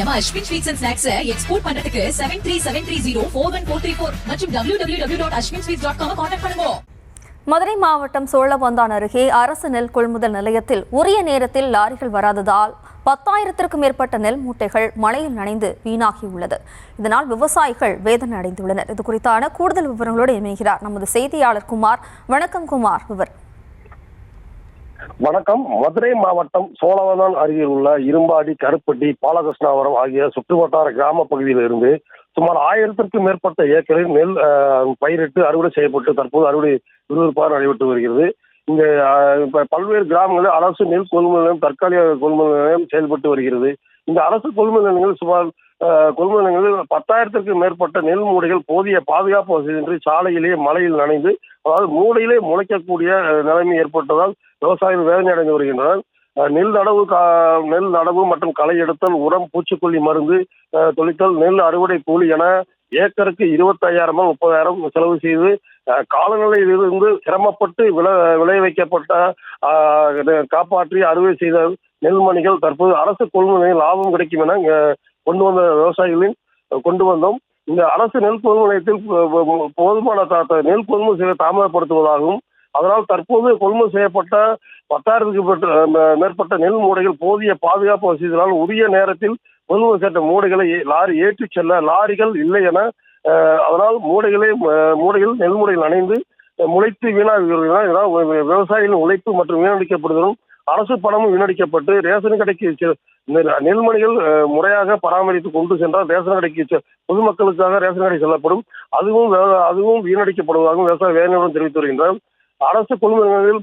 நம்ம Ashwin sweets and snacks export பண்றதுக்கு 7373041434 மற்றும் www.ashwinsweets.com கான்டாக்ட் பண்ணுங்க. மதுரை மாவட்டம் சோழவந்தான் அருகே அரசு நெல் கொள்முதல் நிலையத்தில் உரிய நேரத்தில் லாரிகள் வராததால் 10,000க்கும் மேற்பட்ட நெல் மூட்டைகள் மழையில் நனைந்து வீணாகியுள்ளது. இதனால் விவசாயிகள் வேதனை அடைந்துள்ளனர். இது குறித்தான கூடுதல் விவரங்களோடு இணைகிறார் நமது செய்தியாளர் குமார். வணக்கம் குமார். வணக்கம். மதுரை மாவட்டம் சோழவந்தான் அருகில் உள்ள இரும்பாடி, கருப்பட்டி, பாலகிருஷ்ணாவரம் ஆகிய சுற்றுவட்டார கிராம பகுதியில் இருந்து சுமார் 1000க்கும் மேற்பட்ட ஏக்கரில் நெல் பயிரிட்டு அறுவடை செய்யப்பட்டு தற்போது அறுவடை விறுவிறுப்பாக நடைபெற்று வருகிறது. இங்க பல்வேறு கிராமங்களில் அரசு நெல் கொள்முதல் நிலையம், தற்காலிக கொள்முதல் நிலையம் செயல்பட்டு வருகிறது. இந்த அரசு கொள்முதல் நிலையங்கள் சுமார் கொள்முதல் நிலையங்களில் 10,000க்கும் மேற்பட்ட நெல் மூடைகள் போதிய பாதுகாப்பு வசதியின்றி சாலையிலேயே மழையில் நனைந்து, அதாவது மூடையிலே முளைக்கக்கூடிய நிலைமை ஏற்பட்டதால் விவசாயிகள் வேதனை அடைந்து வருகின்றனர். நெல் நடவு மற்றும் களை எடுத்தல், உரம், பூச்சிக்கொல்லி மருந்து தொளித்தல், நெல் அறுவடை கூலி என ஏக்கருக்கு 25,000 30,000 செலவு செய்து காலநிலையிலிருந்து சிரமப்பட்டு விளை வைக்கப்பட்ட காப்பாற்றி அறுவடை செய்த நெல்மணிகள் தற்போது அரசு கொள்முதலில் லாபம் கிடைக்கும் என கொண்டு வந்த விவசாயிகளின் கொண்டு வந்தோம். இந்த அரசு நெல் கொள்முதல் நிலையத்தில் போதுமான நெல் கொள்முதல் செய்ய தாமதப்படுத்துவதாகவும், அதனால் தற்போது கொள்முதல் செய்யப்பட்ட 10,000க்கும் மேற்பட்ட நெல் மூடைகள் போதிய பாதுகாப்பு வசதிகளால் உரிய நேரத்தில் கொள்முதல் செய்த மூடைகளை லாரி ஏற்றிச் செல்ல லாரிகள் இல்லை என, அதனால் நெல் மூடைகள் அணைந்து முளைத்து வீணாகிறார். இதனால் விவசாயிகளின் உழைப்பு மற்றும் வீணடிக்கப்படுவதும் அரசு பணமும் வீணடிக்கப்பட்டு ரேஷன் கடைக்கு நெல்மணிகள் முறையாக பராமரித்து கொண்டு சென்றால் ரேஷன் கடைக்கு பொதுமக்களுக்காக ரேஷன் கடை செல்லப்படும். அதுவும் வீணடிக்கப்படுவதாகவும் விவசாய வேதனையுடன் தெரிவித்து வருகின்றனர். அரசு கொள்முதலில்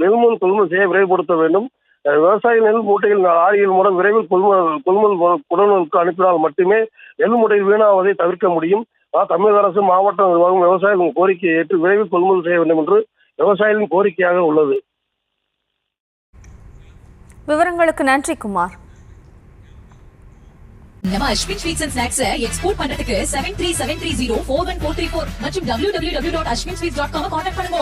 நெல்முதல் கொள்முதல் செய்ய விரைவுபடுத்த வேண்டும். விவசாய நெல் மூட்டைகள் லாரிகள் மூலம் விரைவில் கொள்முதல் குடோன்களுக்கு அனுப்பினால் மட்டுமே நெல் மூட்டைகள் வீணாவதை தவிர்க்க முடியும். தமிழக அரசு, மாவட்ட நிர்வாகம் விவசாயிகளின் கோரிக்கையை ஏற்று விரைவில் கொள்முதல் செய்ய வேண்டும் என்று விவசாயிகளின் கோரிக்கையாக உள்ளது. விவரங்களுக்கு நன்றி குமார். நம்ம Ashwin sweets and snacks export பண்றதுக்கு 7373041434 மற்றும் www.ashwinsweets.com கான்டாக்ட் பண்ணுங்க.